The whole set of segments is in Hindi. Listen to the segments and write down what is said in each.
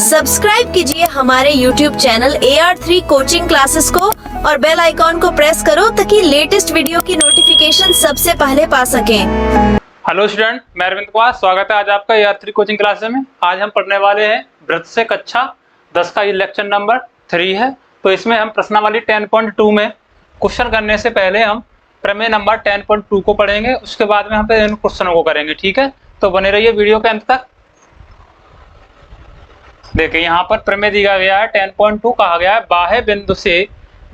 सब्सक्राइब कीजिए हमारे YouTube channel AR3 coaching classes को और बेल आइकॉन को प्रेस करो ताकि लेटेस्ट वीडियो की नोटिफिकेशन सबसे पहले पा सकें। हेलो स्टूडेंट, मैं अरविंद कुमार, स्वागत है आज आपका AR3 कोचिंग क्लासेस में। आज हम पढ़ने वाले हैं वृत्त से कक्षा 10 का ये लेक्चर नंबर 3 है। तो इसमें हम प्रश्नावली 10.2 में क्वेश्चन करने से पहले हम प्रमेय नंबर 10.2 को पढ़ेंगे, उसके बाद में हम इन क्वेश्चनों को करेंगे। ठीक है, तो बने रहिए वीडियो के अंत तक। देखिए यहाँ पर प्रमेय दिया गया है 10.2, कहा गया है बाह्य बिंदु से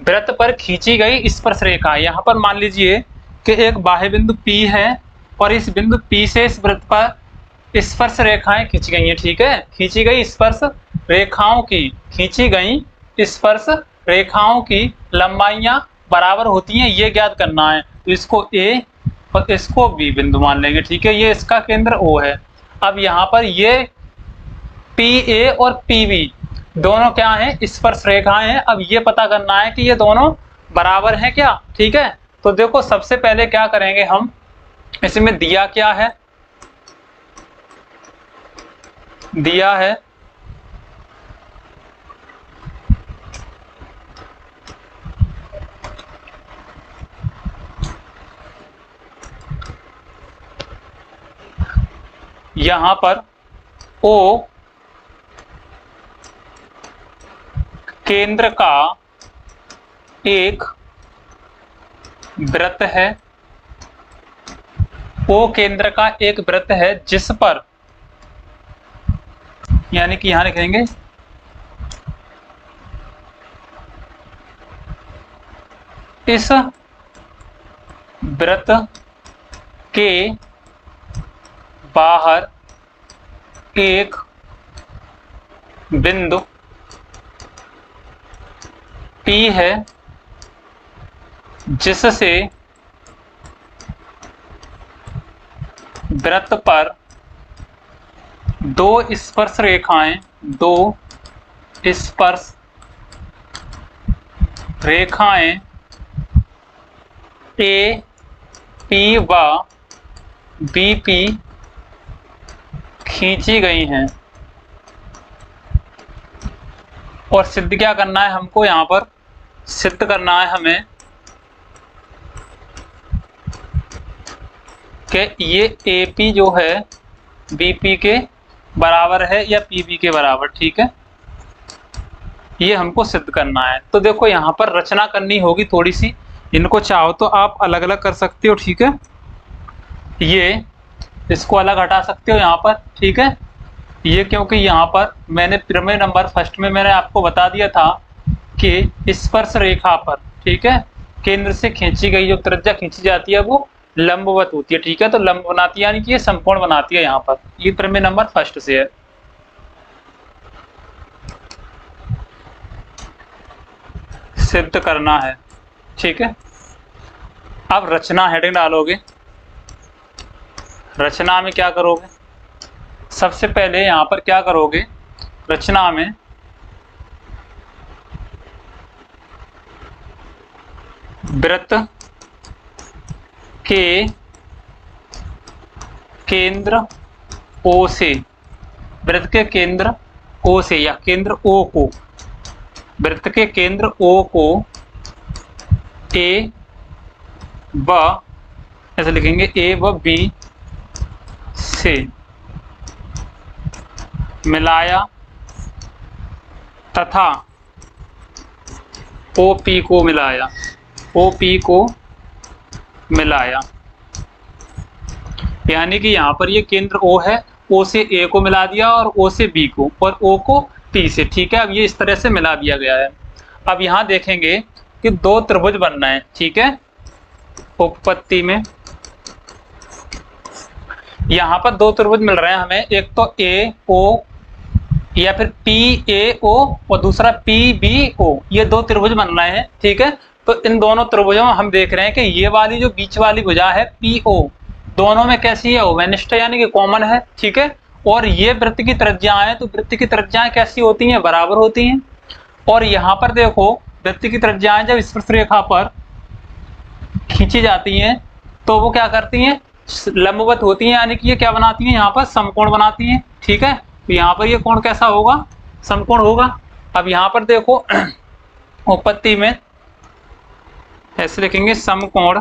वृत्त पर खींची गई स्पर्श रेखा। यहाँ पर मान लीजिए कि एक बाह्य बिंदु P है और इस बिंदु P से इस वृत्त पर स्पर्श रेखाएं खींची गई हैं। ठीक है, खींची गई स्पर्श रेखाओं की लंबाइयां बराबर होती हैं, ये ज्ञात करना है। तो इसको A और इसको B बिंदु मान लेंगे। ठीक है, ये इसका केंद्र O है। अब यहाँ पर ये PA और PB दोनों क्या हैं? स्पर्श रेखाएं हैं। अब ये पता करना है कि ये दोनों बराबर हैं क्या। ठीक है, तो देखो सबसे पहले क्या करेंगे हम, इसमें दिया क्या है, दिया है यहां पर O केंद्र का एक वृत्त है, O केंद्र का एक वृत्त है जिस पर, यानी कि यहां लिखेंगे इस वृत्त के बाहर एक बिंदु P है जिससे वृत्त पर दो स्पर्श रेखाएं AP व BP खींची गई हैं। और सिद्ध क्या करना है हमको, यहाँ पर सिद्ध करना है हमें कि ये AP जो है BP के बराबर है या PB के बराबर। ठीक है, ये हमको सिद्ध करना है। तो देखो यहाँ पर रचना करनी होगी थोड़ी सी, इनको चाहो तो आप अलग अलग कर सकते हो। ठीक है, ये इसको अलग हटा सकते हो यहाँ पर। ठीक है, ये क्योंकि यहाँ पर मैंने प्रमेय नंबर फर्स्ट में मैंने आपको बता दिया था कि स्पर्श रेखा पर, ठीक है, केंद्र से खींची गई जो त्रिज्या खींची जाती है वो लंबवत होती है। ठीक है, तो लंब बनाती है, यानी कि ये समकोण बनाती है। यहाँ पर ये प्रमेय नंबर फर्स्ट से है। सिद्ध करना है। ठीक है, अब रचना हेडिंग डालोगे। रचना में क्या करोगे, सबसे पहले यहाँ पर क्या करोगे, रचना में वृत्त के केंद्र O से, वृत्त के केंद्र O से या केंद्र O को, वृत्त के केंद्र O को A व, ऐसे लिखेंगे A व B से मिलाया तथा OP को मिलाया, OP को मिलाया। यानी कि यहाँ पर ये केंद्र O है, O से A को मिला दिया और O से B को और O को P से। ठीक है, अब ये इस तरह से मिला दिया गया है। अब यहाँ देखेंगे कि दो त्रिभुज बनना है। ठीक है, उपपत्ति में यहाँ पर दो त्रिभुज मिल रहे हैं हमें, एक तो AO या फिर PAO और दूसरा PBO, ये दो त्रिभुज बन रहे हैं। ठीक है, तो इन दोनों त्रिभुजों में हम देख रहे हैं कि ये वाली जो बीच वाली भुजा है PO, दोनों में कैसी है, ओवेनिष्ठ यानी कि कॉमन है। ठीक है, और ये वृत्त की त्रिज्याएं, तो वृत्त की त्रिज्याएं कैसी होती हैं, बराबर होती हैं। और यहाँ पर देखो वृत्त की त्रिज्याएं जब स्पर्श रेखा पर खींची जाती हैं तो वो क्या करती हैं, लंबवत होती हैं, यानी कि ये क्या बनाती हैं, यहाँ पर समकोण बनाती हैं। ठीक है, तो यहाँ पर ये कोण कैसा होगा, समकोण होगा। अब यहाँ पर देखो उत्पत्ति में ऐसे लिखेंगे, समकोण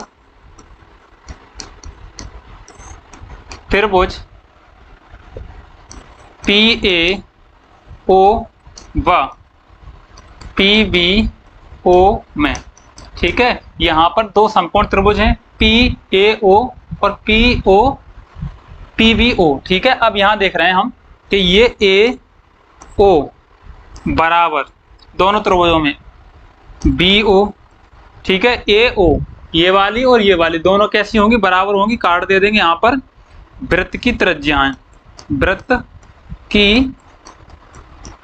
त्रिभुज PAO व PBO में, ठीक है। यहाँ पर दो समकोण त्रिभुज हैं, PAO और PBO, ठीक है। अब यहाँ देख रहे हैं हम कि ये AO बराबर दोनों त्रिभुजों में BO, ठीक है। AO ये वाली और ये वाली दोनों कैसी होंगी, बराबर होंगी। काट दे देंगे यहाँ पर वृत्त की त्रिज्याएं, वृत्त की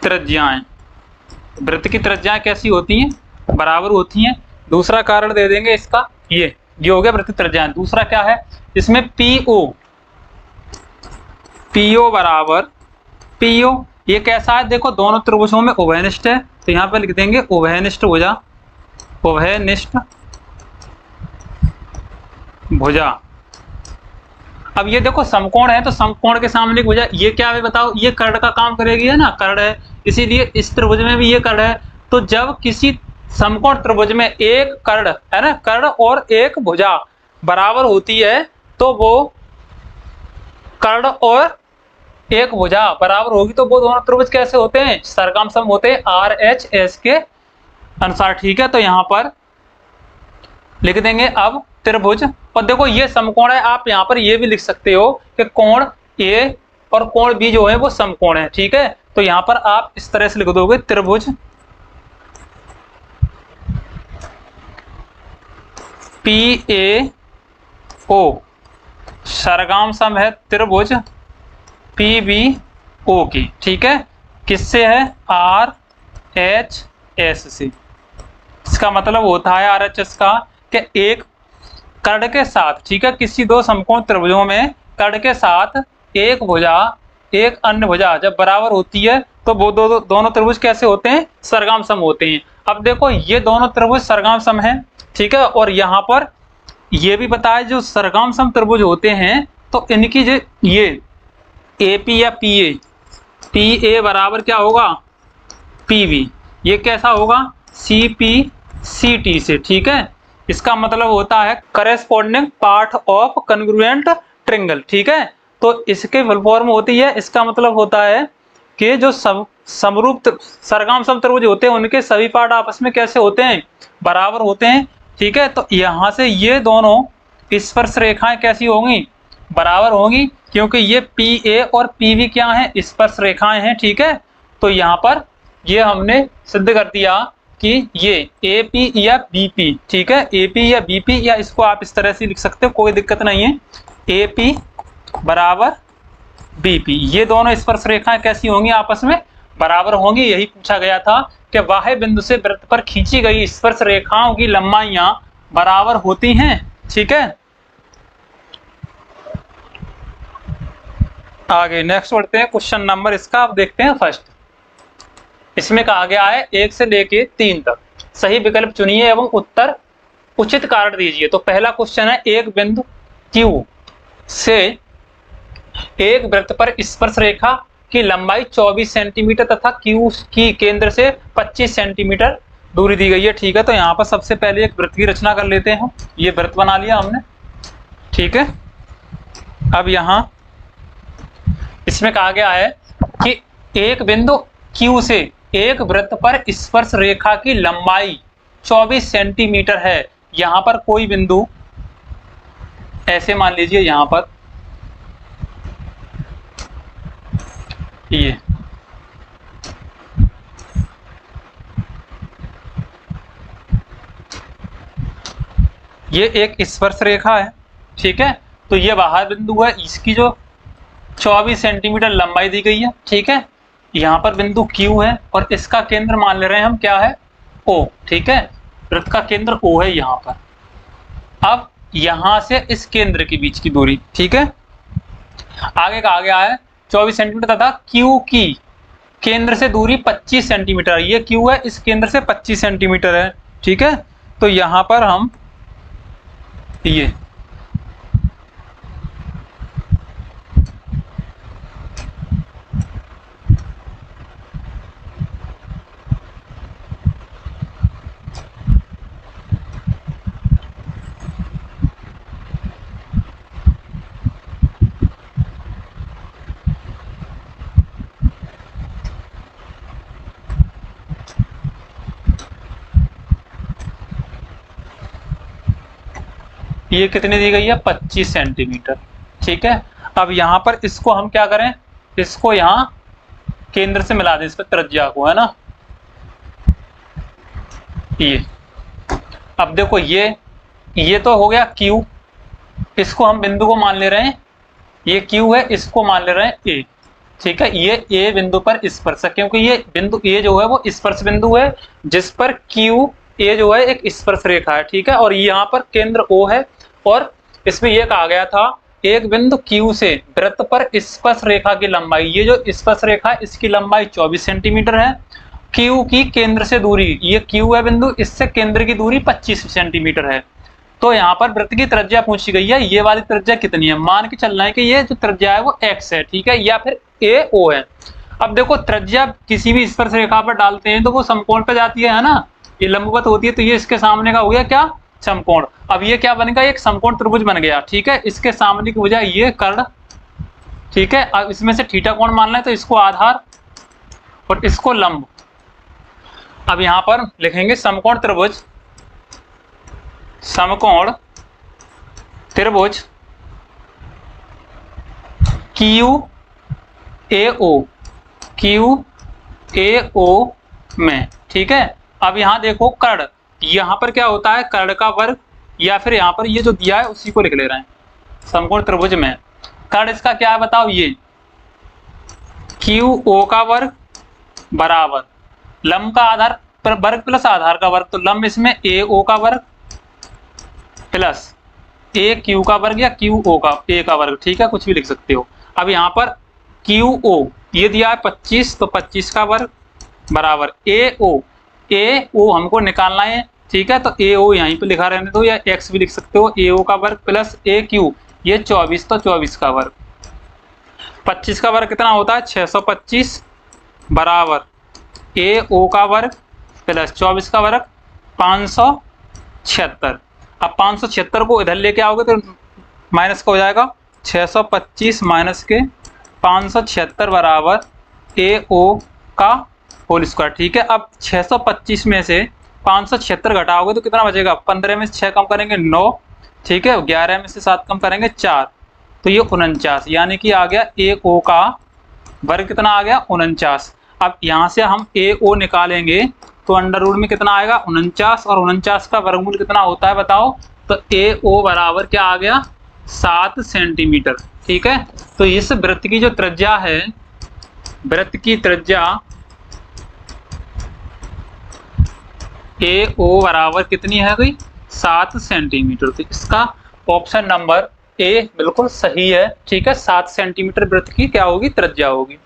त्रिज्याएं, वृत्त की त्रिज्याएं कैसी होती हैं, बराबर होती हैं। दूसरा कारण दे देंगे इसका, ये हो गया वृत्त की त्रिज्याएं। दूसरा क्या है, इसमें PO बराबर PO, ये कैसा है, देखो दोनों त्रिभुजों में उभयनिष्ठ है, तो यहाँ पर लिख देंगे उभयनिष्ठ भुजा, उभयनिष्ठ भुजा। अब ये देखो समकोण है, तो समकोण के सामने एक भुजा, ये क्या है बताओ, ये कर्ण का काम करेगी, है ना, कर्ण है, इसीलिए इस त्रिभुज में भी ये कर्ण है। तो जब किसी समकोण त्रिभुज में एक कर्ण है ना, कर्ण और एक भुजा बराबर होती है, तो वो कर्ण और एक भुजा बराबर होगी, तो वो दोनों त्रिभुज कैसे होते हैं, सरगम सम होते हैं RHS के अनुसार, ठीक है। तो यहाँ पर लिख देंगे अब त्रिभुज, और देखो ये समकोण है, आप यहाँ पर ये भी लिख सकते हो कि कोण A और कोण B जो है वो समकोण है, ठीक है। तो यहाँ पर आप इस तरह से लिख दोगे, त्रिभुज PAO सरगाम सम है त्रिभुज PBO की, ठीक है। किससे है, RHS से। इसका मतलब होता है RHS का कि एक कर्ण के साथ, ठीक है, किसी दो समकोण त्रिभुजों में कर्ण के साथ एक भुजा एक अन्य भुजा जब बराबर होती है, तो वो दोनों त्रिभुज कैसे होते हैं, सरगाम सम होते हैं। अब देखो ये दोनों त्रिभुज सरगाम सम है, ठीक है। और यहाँ पर ये भी बताया, जो सरगाम सम त्रिभुज होते हैं तो इनकी जो ये AP या PA बराबर क्या होगा, PB, ये कैसा होगा, CP/CT से, ठीक है। इसका मतलब होता है corresponding part of congruent triangle, ठीक है। तो इसके फुल फॉर्म होती है, इसका मतलब होता है कि जो समरूप सरगाम सम त्रिभुज होते हैं उनके सभी पार्ट आपस में कैसे होते हैं, बराबर होते हैं, ठीक है। तो यहाँ से ये दोनों स्पर्श रेखाएं कैसी होंगी, बराबर होंगी, क्योंकि ये PA और PB क्या हैं, स्पर्श रेखाएं हैं, ठीक है। तो यहाँ पर ये हमने सिद्ध कर दिया कि ये AP या BP, ठीक है, AP या BP, या इसको आप इस तरह से लिख सकते हो, कोई दिक्कत नहीं है। AP बराबर BP, ये दोनों स्पर्श रेखाएं कैसी होंगी, आपस में बराबर होंगी। यही पूछा गया था कि बाह्य बिंदु से वृत्त पर खींची गई स्पर्श रेखाओं की लंबाइयां बराबर होती हैं, ठीक है। आगे नेक्स्ट बढ़ते हैं, क्वेश्चन नंबर इसका आप देखते हैं फर्स्ट। इसमें कहा गया है 1 से लेके 3 तक सही विकल्प चुनिए एवं उत्तर उचित कारण दीजिए। तो पहला क्वेश्चन है, एक बिंदु Q से एक वृत्त पर स्पर्श रेखा की लंबाई 24 सेंटीमीटर तथा Q की केंद्र से 25 सेंटीमीटर दूरी दी गई है, ठीक है। तो यहाँ पर सबसे पहले एक वृत्त की रचना कर लेते हैं। ये वृत्त बना लिया हमने, ठीक है। अब यहाँ इसमें कहा गया है कि एक बिंदु Q से एक वृत्त पर स्पर्श रेखा की लंबाई 24 सेंटीमीटर है। यहाँ पर कोई बिंदु ऐसे मान लीजिए, यहाँ पर ये एक स्पर्श रेखा है, ठीक है। तो ये बाहर बिंदु है, इसकी जो 24 सेंटीमीटर लंबाई दी गई है, ठीक है। यहाँ पर बिंदु Q है और इसका केंद्र मान ले रहे हैं हम क्या है, O, ठीक है। वृत्त का केंद्र O है यहाँ पर। अब यहाँ से इस केंद्र के बीच की दूरी, ठीक है। आगे कहा गया है 24 सेंटीमीटर तथा Q की केंद्र से दूरी 25 सेंटीमीटर। ये Q है, इस केंद्र से 25 सेंटीमीटर है, ठीक है। तो यहाँ पर हम ये कितनी दी गई है 25 सेंटीमीटर। ठीक है, अब यहाँ पर इसको हम क्या करें, इसको यहाँ केंद्र से मिला दें, इस पर त्रिज्या को, है ना। ये अब देखो ये तो हो गया Q, इसको हम बिंदु को मान ले रहे हैं, ये Q है, इसको मान ले रहे हैं A। ठीक है, ये A बिंदु पर स्पर्शक, क्योंकि ये बिंदु A जो है वो स्पर्श बिंदु है जिस पर Q A जो है एक स्पर्श रेखा है। ठीक है, और यहाँ पर केंद्र O है, और इसमें यह कहा गया था एक बिंदु Q से वृत्त पर स्पर्श रेखा की लंबाई, ये जो स्पर्श रेखा है इसकी लंबाई 24 सेंटीमीटर है। Q की केंद्र से दूरी, ये Q है बिंदु, इससे केंद्र की दूरी 25 सेंटीमीटर है। तो यहाँ पर वृत्त की त्रिज्या पूछी गई है, ये वाली त्रिज्या कितनी है, मान के चलना है कि ये जो त्रिज्या है वो x है। ठीक है, या फिर AO है। अब देखो त्रिज्या किसी भी स्पर्श रेखा पर डालते हैं तो वो समकोण पे जाती है ना, ये लंबवत होती है, तो ये इसके सामने का हो गया क्या, समकोण। अब ये क्या बनेगा, एक समकोण त्रिभुज बन गया। ठीक है, इसके सामने की भुजा ये कर्ण। ठीक है, अब इसमें से थीटा कोण मानना है तो इसको आधार और इसको लंब। अब यहाँ पर लिखेंगे समकोण त्रिभुज, समकोण त्रिभुज QAO में। ठीक है, अब यहाँ देखो कर्ण, यहाँ पर क्या होता है कर्ण का वर्ग, या फिर यहाँ पर ये जो दिया है उसी को लिख ले रहे हैं। समकोण त्रिभुज में कर्ण इसका क्या है बताओ, ये QO का वर्ग बराबर लंब का आधार पर वर्ग प्लस आधार का वर्ग, तो लंब इसमें AO का वर्ग प्लस AQ का वर्ग या QO का A का वर्ग। ठीक है, कुछ भी लिख सकते हो। अब यहाँ पर QO ये दिया है 25, तो 25 का वर्ग बराबर AO हमको निकालना है। ठीक है, तो AO यहीं पे लिखा रहने दो, या X भी लिख सकते हो, AO का वर्ग प्लस AQ ये 24, तो 24 का वर्ग। 25 का वर्ग कितना होता है 625 बराबर AO का वर्ग प्लस 24 का वर्ग 576। अब 576 को इधर लेके आओगे तो माइनस का हो जाएगा, 625 माइनस के 576 बराबर AO का होल स्क्वायर। ठीक है, अब 625 में से 576 घटाओगे तो कितना बचेगा, 15 में से 6 कम करेंगे 9। ठीक है, 11 में से 7 कम करेंगे 4, तो ये 49, यानी कि आ गया AO का वर्ग कितना आ गया 49। अब यहाँ से हम AO निकालेंगे तो अंडर रूट में कितना आएगा 49, और 49 का वर्गमूल कितना होता है बताओ, तो AO बराबर क्या आ गया 7 सेंटीमीटर। ठीक है, तो इस वृत्त की जो त्रिज्या है, वृत्त की त्रिज्या AO बराबर कितनी है गई 7 सेंटीमीटर। तो इसका ऑप्शन नंबर A बिल्कुल सही है। ठीक है, 7 सेंटीमीटर वृत्त की क्या होगी त्रिज्या होगी।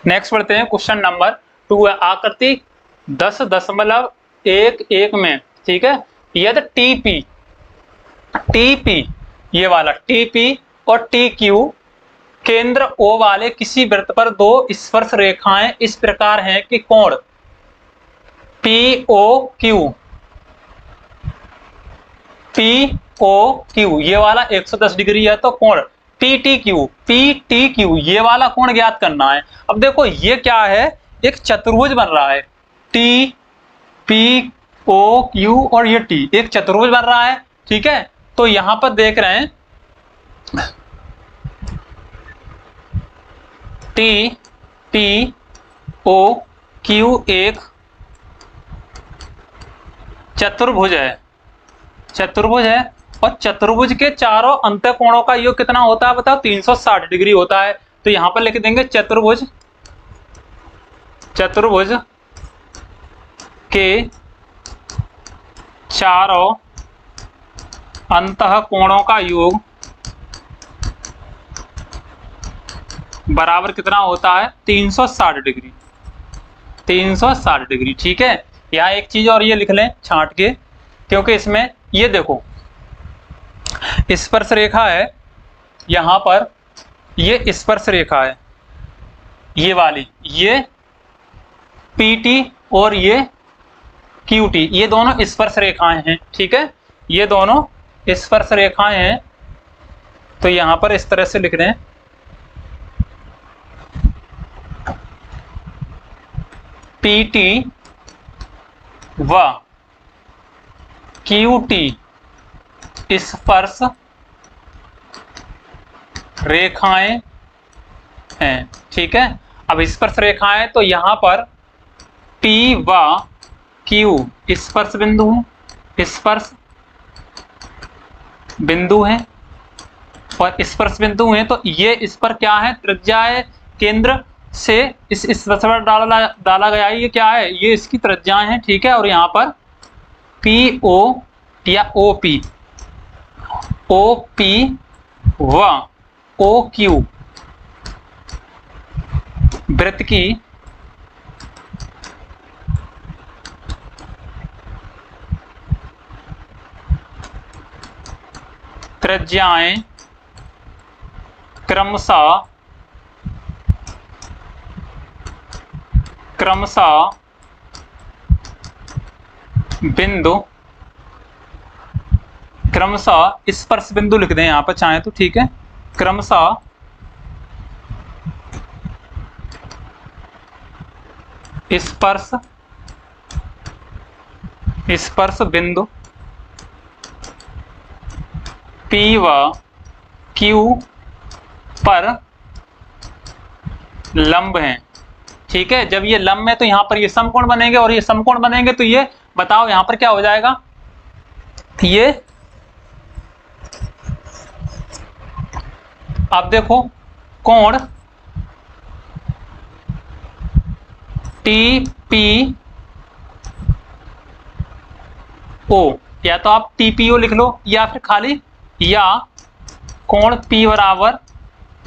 नेक्स्ट बढ़ते हैं, क्वेश्चन नंबर 2 है आकृति 10.11 में। ठीक है, यदि TP ये वाला TP और TQ केंद्र O वाले किसी वृत्त पर दो स्पर्श रेखाएं इस प्रकार हैं कि कोण POQ ये वाला 110 डिग्री है, तो कोण PTQ ये वाला कोण ज्ञात करना है। अब देखो ये क्या है, एक चतुर्भुज बन रहा है, TPOQ और ये T एक चतुर्भुज बन रहा है। ठीक है, तो यहां पर देख रहे हैं TPOQ एक चतुर्भुज है, और चतुर्भुज के चारों अंतःकोणों का योग कितना होता है बताओ 360 डिग्री होता है। तो यहां पर लिख देंगे चतुर्भुज के चारों अंतःकोणों का योग बराबर कितना होता है 360 डिग्री। 360 डिग्री। ठीक है, यहाँ एक चीज और ये लिख लें छांट के, क्योंकि इसमें ये देखो स्पर्श रेखा है, यहां पर ये स्पर्श रेखा है, ये वाली, ये PT और ये QT ये दोनों स्पर्श रेखाएं हैं। ठीक है, ये दोनों स्पर्श रेखाएं हैं, तो यहां पर इस तरह से लिख रहे हैं PT व QT स्पर्श रेखाएं हैं। ठीक है, अब स्पर्श रेखाएं तो यहां पर P व Q स्पर्श बिंदु हैं, स्पर्श बिंदु हैं और स्पर्श बिंदु हैं। तो ये इस पर क्या है, त्रिज्या है, केंद्र से इस स्पर्श पर डाला गया है। ये क्या है, ये इसकी त्रिज्याएं हैं। ठीक है, और यहाँ पर PO या OP व OQ वृत्त की त्रिज्याएं क्रमशः बिंदु क्रमशः स्पर्श बिंदु लिख दें यहाँ पर चाहे तो। ठीक है, क्रमशः स्पर्श बिंदु P व Q पर लंब हैं। ठीक है, जब ये लंब है तो यहाँ पर ये समकोण बनेंगे, और ये समकोण बनेंगे तो ये बताओ यहाँ पर क्या हो जाएगा, ये अब देखो कोण TPO, या तो आप TPO लिख लो या फिर खाली या कोण P बराबर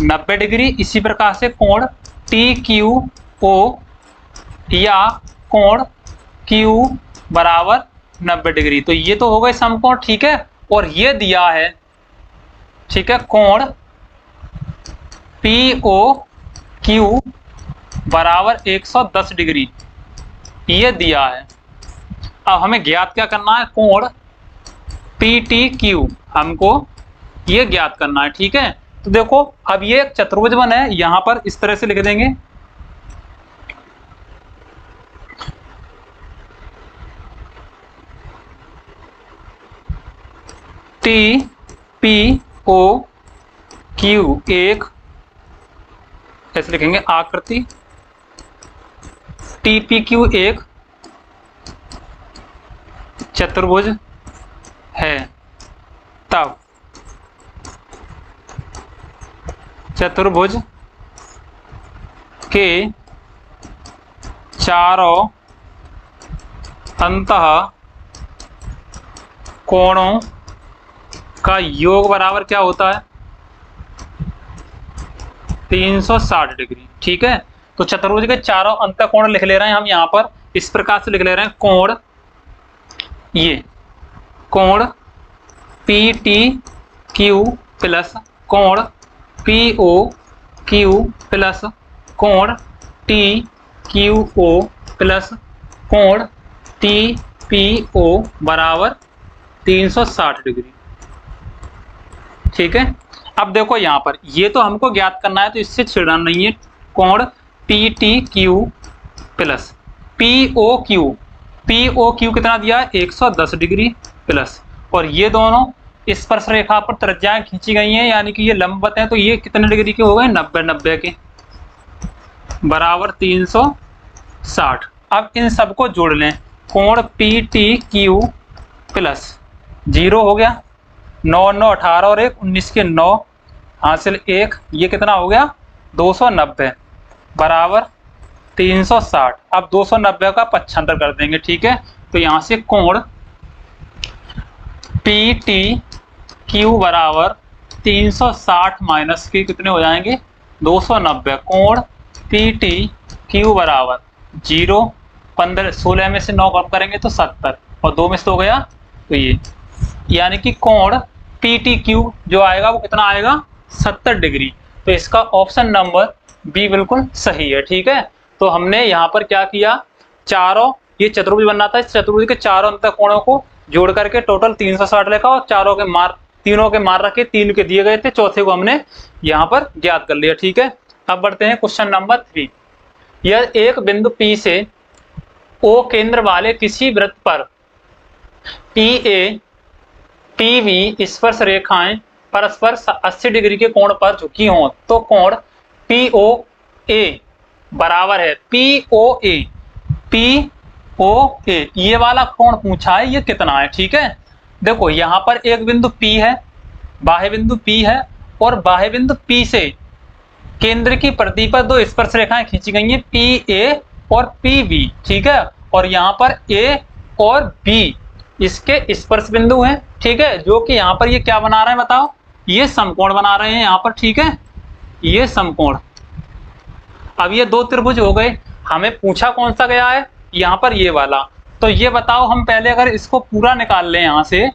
90 डिग्री, इसी प्रकार से कोण TQO या कोण Q बराबर 90 डिग्री। तो ये तो हो गए समकोण। ठीक है, और ये दिया है, ठीक है, कोण POQ बराबर 110 डिग्री, ये दिया है। अब हमें ज्ञात क्या करना है, कोण PTQ हमको ये ज्ञात करना है। ठीक है, तो देखो अब ये एक चतुर्भुज बना है, यहां पर इस तरह से लिख देंगे TPOQ, एक ऐसे लिखेंगे आकृति TPQ एक चतुर्भुज है, तब चतुर्भुज के चारों अंतः कोणों का योग बराबर क्या होता है, 360 डिग्री। ठीक है, तो चतुर्भुज के चारों अंतः कोण लिख ले रहे हैं हम यहाँ पर, इस प्रकार से लिख ले रहे हैं कोण, ये कोण PTQ प्लस कोण POQ प्लस कोण TQO प्लस कोण TPO बराबर 360 डिग्री। ठीक है, अब देखो यहाँ पर ये तो हमको ज्ञात करना है, तो इससे छेड़ना नहीं है। कोण PTQ प्लस POQ कितना दिया है, 110 डिग्री प्लस, और ये दोनों स्पर्श रेखा पर त्रिज्याएं खींची गई हैं, यानी कि ये लंबवत हैं, तो ये कितने डिग्री के हो गए, 90 के बराबर 360। अब इन सबको जोड़ लें, कोण PTQ प्लस 0 हो गया, 9 9 18 और 1 19 के 9 हासिल 1, ये कितना हो गया 290 बराबर 360। अब 290 का पक्षांतर कर देंगे। ठीक है, तो यहाँ से कोण PTQ बराबर 360 माइनस के कितने हो जाएंगे 290, कोण PTQ बराबर 0, 15 16 में से 9 कम करेंगे तो 70 और 2 में से हो गया तो ये, यानी कि कोण PTQ जो आएगा वो कितना आएगा 70 डिग्री। तो इसका ऑप्शन नंबर बी बिल्कुल सही है। ठीक है, तो हमने यहाँ पर क्या किया, चारों ये चतुर्भुज बनना था, इस चतुर्भुज के चारों अंतः कोणों को जोड़ करके टोटल 360 लिखा और चारों के मार, तीनों के मार रखे, 3 के दिए गए थे, चौथे को हमने यहाँ पर ज्ञात कर लिया। ठीक है, अब बढ़ते हैं क्वेश्चन नंबर 3। यह एक बिंदु P से O केंद्र वाले किसी वृत्त पर PA PV स्पर्श रेखाएं परस्पर 80 डिग्री के कोण पर झुकी हों तो कोण POA बराबर है POA ये वाला कोण पूछा है, ये कितना है। ठीक है, देखो यहां पर एक बिंदु P है, बाह्य बिंदु P है, और बाह्य बिंदु P से केंद्र की परिधि पर दो स्पर्श रेखाएं खींची गई हैं PA और PB। ठीक है, और यहाँ पर A और B इसके स्पर्श बिंदु हैं। ठीक है, जो कि यहाँ पर ये क्या बना रहे हैं बताओ, ये समकोण बना रहे हैं यहाँ पर। ठीक है, ये समकोण। अब ये दो त्रिभुज हो गए, हमें पूछा कौन सा गया है, यहाँ पर ये वाला। तो ये बताओ, हम पहले अगर इसको पूरा निकाल लें यहाँ से,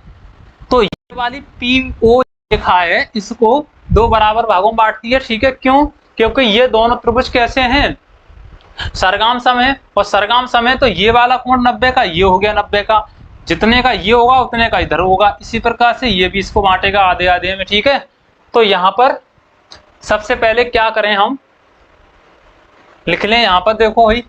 तो ये वाली PO रेखा है, इसको दो बराबर भागों में बांटती है। ठीक है, क्यों? क्योंकि ये दोनों त्रिभुज कैसे हैं, सरगाम सम है, और सरगाम सम है तो ये वाला कोण 90 का, ये हो गया 90 का, जितने का ये होगा उतने का इधर होगा। इसी प्रकार से ये भी इसको बांटेगा आधे आधे में। ठीक है, तो यहाँ पर सबसे पहले क्या करें, हम लिख लें यहाँ पर। देखो भाई,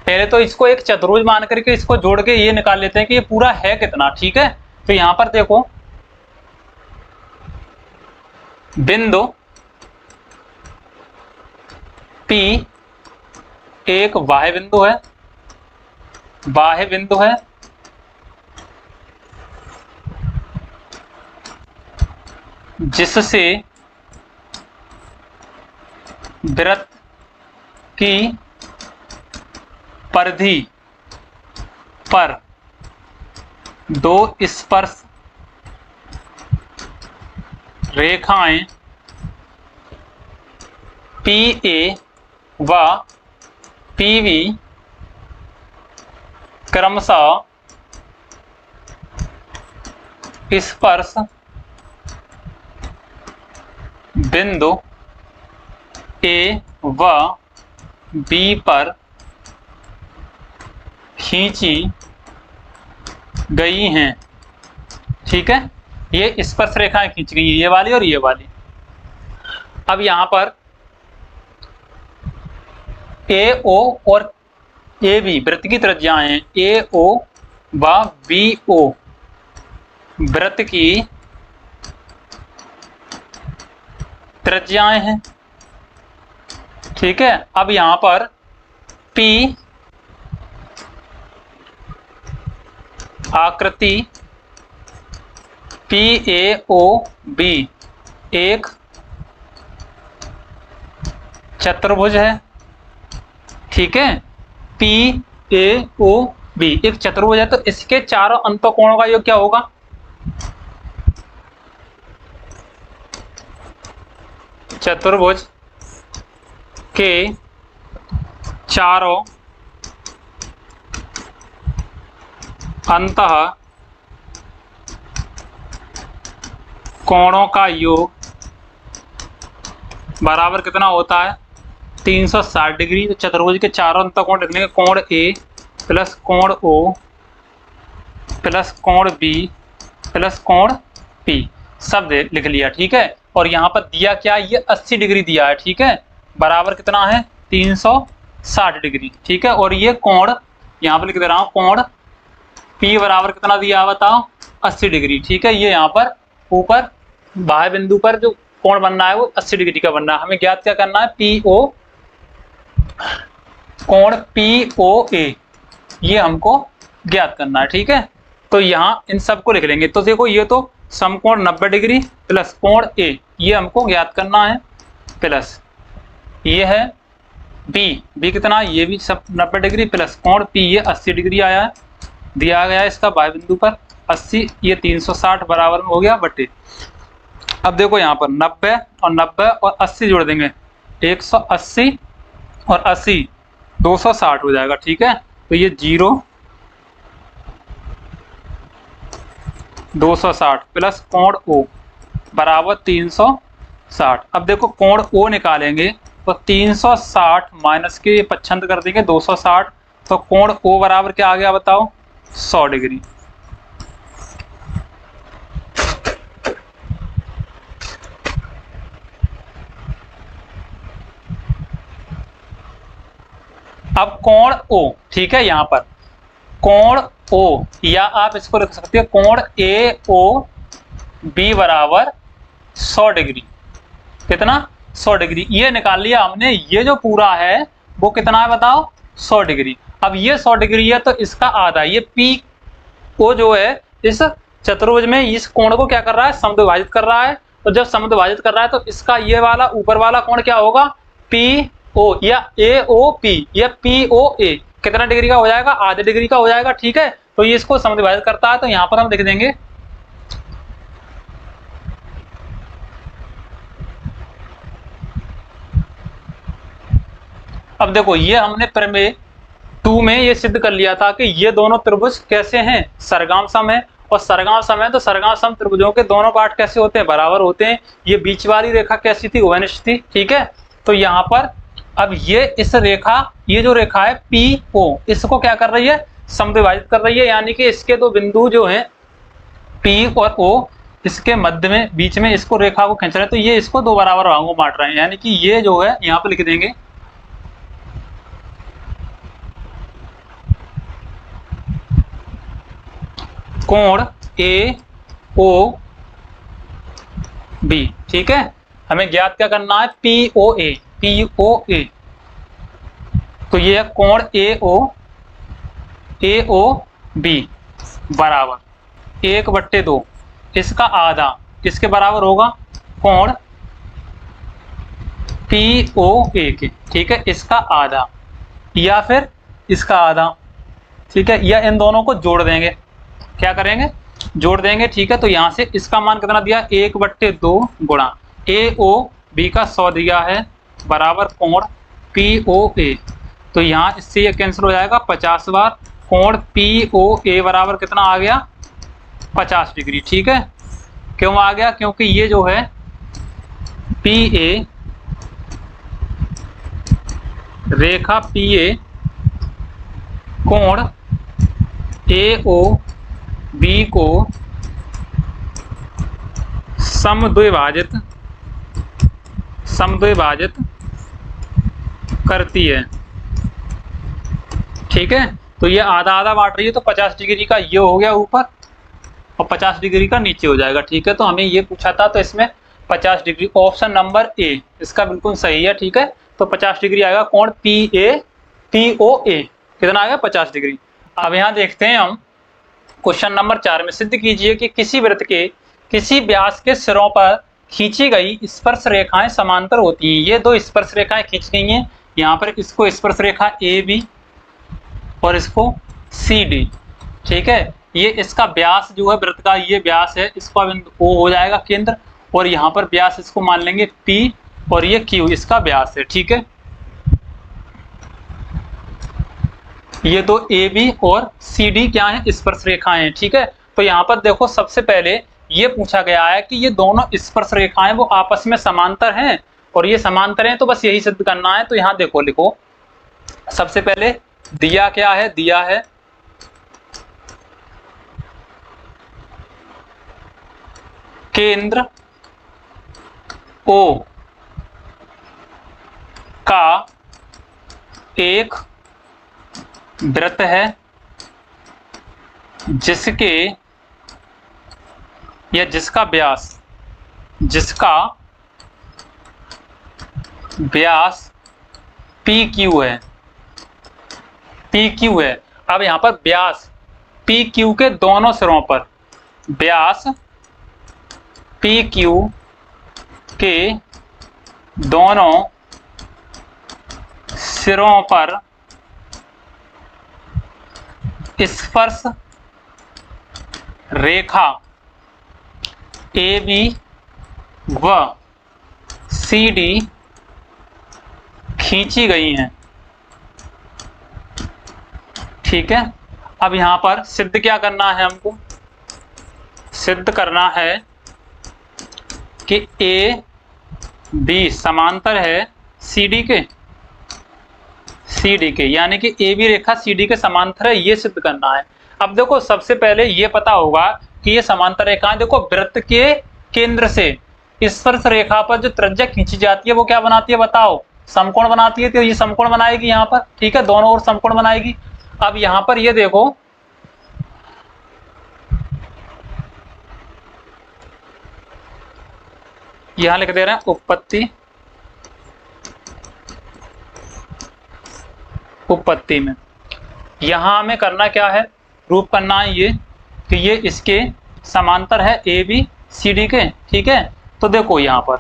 पहले तो इसको एक चतुर्भुज मान करके इसको जोड़ के ये निकाल लेते हैं कि ये पूरा है कितना। ठीक है, तो यहां पर देखो बिंदु P एक बाह्य बिंदु है, जिससे वृत्त की परिधि पर दो स्पर्श रेखाएं PA व PV क्रमशः स्पर्श बिंदु A व B पर खींची गई हैं। ठीक है, ये स्पर्श रेखाएं खींची गई, ये वाली और ये वाली। अब यहां पर AO और AB वृत्त की त्रिज्याएं हैं, AO व BO वृत्त की त्रिज्याएं हैं। ठीक है, अब यहां पर P आकृति PAOB एक चतुर्भुज है। ठीक है, PAOB एक चतुर्भुज है, तो इसके चारों अंतःकोणों का योग क्या होगा, चतुर्भुज के चारों अंतः कोणों का योग बराबर कितना होता है, 360 डिग्री। तो चतुर्भुज के चारों अंतःकोण लिख लेंगे, कोण A प्लस कोण O प्लस कोण B प्लस कोण P, सब लिख लिया। ठीक है, और यहाँ पर दिया क्या, ये 80 डिग्री दिया है। ठीक है, बराबर कितना है, 360 डिग्री। ठीक है, और ये कोण यहाँ पर लिख दे रहा हूँ, कोण P बराबर कितना दिया बताओ, 80 डिग्री। ठीक है, ये यहाँ पर ऊपर बाह्य बिंदु पर जो कोण बनना है वो 80 डिग्री का बनना है। हमें ज्ञात क्या करना है, PO कोण POA, ये हमको ज्ञात करना है। ठीक है, तो यहाँ इन सबको लिख लेंगे। तो देखो, ये तो समकोण 90 डिग्री प्लस कोण A, ये हमको ज्ञात करना है, प्लस ये है B कितना, ये भी सब 90 डिग्री प्लस कोण P, ये 80 डिग्री आया है, दिया गया है इसका बाह्य बिंदु पर 80, ये 360 बराबर में हो गया बटे। अब देखो यहाँ पर 90 और 90 और 80 जोड़ देंगे, 180 और 80 260 हो जाएगा। ठीक है, तो ये 0 260 प्लस कोण O बराबर 360। अब देखो कोण O निकालेंगे तो 360 माइनस के पक्षांतर कर देंगे 260, तो कोण O बराबर क्या आ गया बताओ, 100 डिग्री। अब कोण O, ठीक है, यहां पर कोण ओ, या आप इसको लिख सकते हो कोण ए ओ बी बराबर 100 डिग्री। कितना? 100 डिग्री। ये निकाल लिया हमने। ये जो पूरा है वो कितना है बताओ? 100 डिग्री। अब ये 100 डिग्री है तो इसका आधा, ये पी ओ जो है इस चतुर्भुज में इस कोण को क्या कर रहा है? समद्विभाजित कर रहा है। तो जब समद्विभाजित कर रहा है तो इसका ये वाला ऊपर वाला कोण क्या होगा? पी ओ या ए ओ पी या पी ओ ए कितना डिग्री का हो जाएगा? आधे डिग्री का हो जाएगा। ठीक है, तो ये इसको समद्विभाजित करता है, तो यहां पर हम लिख देंगे अब देखो ये हमने प्रमेय 2 में ये सिद्ध कर लिया था कि ये दोनों त्रिभुज कैसे हैं? सरगाम सम है। और सरगाम सम है तो सरगाम सम त्रिभुजों के दोनों पार्ट कैसे होते हैं? बराबर होते हैं। ये बीच वाली रेखा कैसी थी? उभयनिष्ठ थी। ठीक है, तो यहाँ पर अब ये इस रेखा, ये जो रेखा है पी ओ, इसको क्या कर रही है? समद्विभाजित कर रही है। यानी कि इसके दो बिंदु जो हैं पी और ओ, इसके मध्य में बीच में इसको रेखा को खींच रहे हैं, तो ये इसको दो बराबर भागों में बांट रहे हैं। यानी कि ये जो है यहाँ पे लिख देंगे कोण ए ओ बी। ठीक है, हमें ज्ञात क्या करना है? पी ओ ए, पी ओ ए। तो ये है कोण ए ओ बी बराबर 1/2, इसका आधा किसके बराबर होगा? कोण पी ओ ए के। ठीक है, इसका आधा या फिर इसका आधा। ठीक है, या इन दोनों को जोड़ देंगे। क्या करेंगे? जोड़ देंगे। ठीक है, तो यहां से इसका मान कितना दिया? 1/2 गुणा ए ओ बी का 100 दिया है बराबर कोण पी ओ ए। तो यहाँ इससे ये कैंसिल हो जाएगा 50 बार। कोण पी ओ ए बराबर कितना आ गया? 50 डिग्री। ठीक है, क्यों आ गया? क्योंकि ये जो है P A, Rekha P A कोण ए ओ बी को समद्विभाजित करती है। ठीक है, तो ये आधा आधा बांट रही है, तो 50 डिग्री का ये हो गया ऊपर और 50 डिग्री का नीचे हो जाएगा। ठीक है, तो हमें ये पूछा था तो इसमें 50 डिग्री ऑप्शन नंबर ए इसका बिल्कुल सही है। ठीक है, तो 50 डिग्री आएगा कोण पी ओ ए। कितना आएगा? 50 डिग्री। अब यहाँ देखते हैं हम क्वेश्चन नंबर 4 में, सिद्ध कीजिए कि किसी वृत्त के किसी व्यास के सिरों पर खींची गई स्पर्श रेखाएं समांतर होती हैं। ये दो स्पर्श रेखाएं खींच गई हैं। यहाँ पर इसको स्पर्श रेखा ए बी और इसको सी डी। ठीक है, ये इसका व्यास जो है वृत्त का, ये व्यास है, इसका बिंदु ओ हो जाएगा केंद्र, और यहाँ पर व्यास इसको मान लेंगे पी और ये क्यू इसका व्यास है। ठीक है, ये दो ए बी और सी डी क्या है? स्पर्श रेखाएं हैं। ठीक है, तो यहाँ पर देखो सबसे पहले ये पूछा गया है कि ये दोनों स्पर्श रेखाएं वो आपस में समांतर हैं, और ये समांतर हैं तो बस यही सिद्ध करना है। तो यहाँ देखो लिखो, सबसे पहले दिया क्या है? दिया है केंद्र ओ का एक वृत्त है जिसके या जिसका व्यास पी क्यू है। पी क्यू है। अब यहां पर व्यास पी क्यू के दोनों सिरों पर, व्यास पी क्यू के दोनों सिरों पर स्पर्श रेखा ए बी व सी डी खींची गई हैं। ठीक है, अब यहां पर सिद्ध क्या करना है? हमको सिद्ध करना है कि ए बी समांतर है सी डी के, यानी कि A B Rekha C D के समांतर है, ये सिद्ध करना है। अब देखो सबसे पहले ये पता होगा कि ये समांतर रेखाएं, देखो वृत्त के केंद्र से स्पर्श रेखा पर जो त्रिज्या खींची जाती है वो क्या बनाती है बताओ? समकोण बनाती है। तो ये समकोण बनाएगी यहाँ पर। ठीक है, दोनों ओर समकोण बनाएगी। अब यहाँ पर ये देखो यहां लिख दे रहे हैं उपपत्ति, उपपत्ति में यहां हमें करना क्या है, प्रूफ करना है ये कि ये इसके समांतर है ए बी सी डी के, ठीक है। तो देखो यहां पर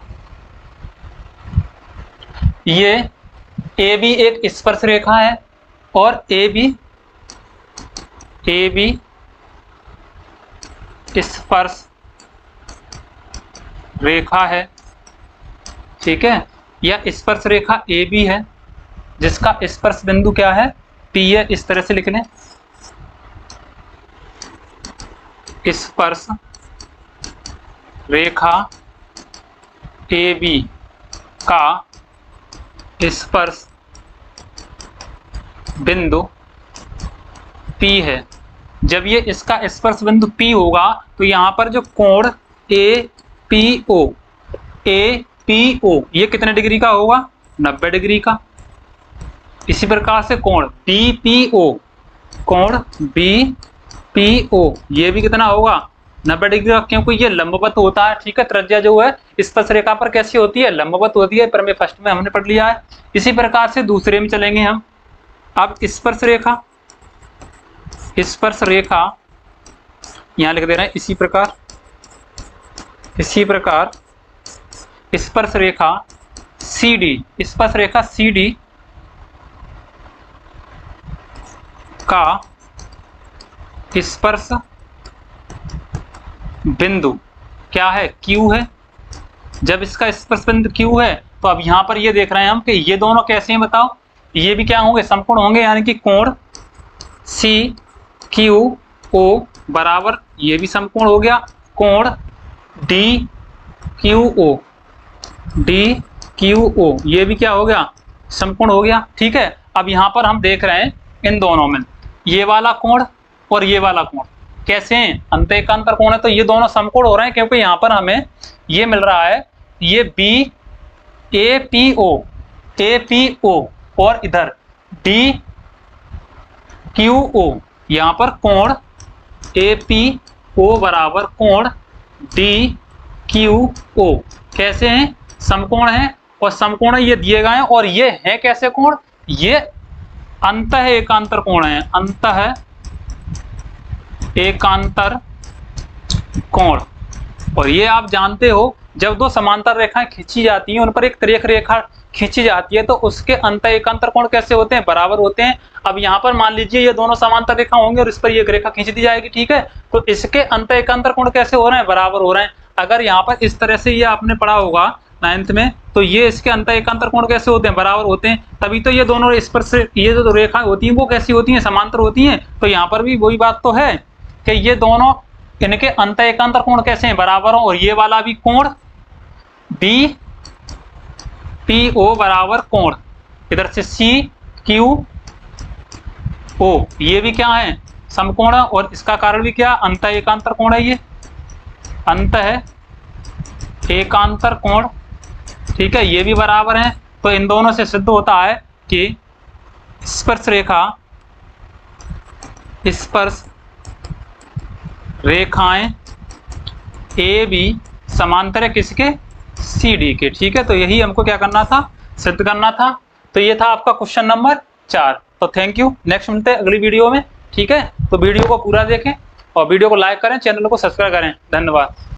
ये ए बी एक स्पर्श रेखा है और ए बी स्पर्श रेखा है, ठीक है। यह स्पर्श रेखा ए बी है जिसका स्पर्श बिंदु क्या है, पी है। इस तरह से लिख लें, स्पर्श रेखा ए बी का स्पर्श बिंदु P है। जब ये इसका स्पर्श बिंदु P होगा तो यहाँ पर जो कोण APO ये कितने डिग्री का होगा, 90 डिग्री का। इसी प्रकार से कोण BPO ये भी कितना होगा, 90 डिग्री का, क्योंकि ये लंबवत होता है, ठीक है। त्रिज्या जो है स्पर्श रेखा पर कैसी होती है, लंबवत होती है, पर फर्स्ट में हमने पढ़ लिया है। इसी प्रकार से दूसरे में चलेंगे हम। अब स्पर्श रेखा यहां लिख दे रहे हैं, इसी प्रकार स्पर्श रेखा CD का स्पर्श बिंदु क्या है, Q है। जब इसका स्पर्श बिंदु Q है तो अब यहां पर ये देख रहे हैं हम कि ये दोनों कैसे हैं, बताओ। ये भी क्या होंगे, समकोण होंगे, यानी कि कोण CQO बराबर ये भी समकोण हो गया, कोण DQO ये भी क्या हो गया, समकोण हो गया, ठीक है। अब यहाँ पर हम देख रहे हैं इन दोनों में ये वाला कोण और ये वाला कोण कैसे हैं, अंतःएकांतर कोण है, तो ये दोनों समकोण हो रहे हैं, क्योंकि यहाँ पर हमें ये मिल रहा है, ये APO और इधर DQO, यहाँ पर कोण APO बराबर कोण DQO कैसे हैं, समकोण हैं, और समकोण ये दिए गए हैं, और ये हैं कैसे कोण, ये अंतः एकांतर कोण है, अंतः एकांतर कोण। और ये आप जानते हो, जब दो समांतर रेखाएं खींची जाती हैं, उन पर एक तिर्यक रेखा खींची जाती है, तो उसके अंतः एकांतर कोण कैसे होते हैं, बराबर होते हैं। अब यहाँ पर मान लीजिए ये दोनों समांतर रेखा होंगे और इस पर एक रेखा खींच दी जाएगी, ठीक है। तो इसके अंतः एकांतर कोण कैसे हो रहे हैं, बराबर हो रहे हैं। अगर यहाँ पर इस तरह से ये आपने पढ़ा होगा 9th में, तो ये इसके अंतः एकांतर कोण कैसे होते हैं, बराबर होते हैं। तभी तो ये दोनों स्पर्श, ये जो रेखाएं होती हैं वो कैसी होती हैं, समांतर होती हैं। तो यहाँ पर भी वही बात तो है कि ये दोनों, इनके अंतः एकांतर कोण कैसे हैं, बराबर हो। और ये वाला भी कोण BPO बराबर कोण इधर से CQO ये भी क्या है, समकोण है, और इसका कारण भी क्या, अंतः एकांतर कोण है, ये अंतः एकांतर कोण, ठीक है, ये भी बराबर है। तो इन दोनों से सिद्ध होता है कि स्पर्श रेखाएं ए बी समांतर है किसके, CD के, ठीक है। तो यही हमको क्या करना था, सिद्ध करना था। तो ये था आपका क्वेश्चन नंबर 4। तो थैंक यू, नेक्स्ट मिलते हैं अगली वीडियो में, ठीक है। तो वीडियो को पूरा देखें और वीडियो को लाइक करें, चैनल को सब्सक्राइब करें। धन्यवाद।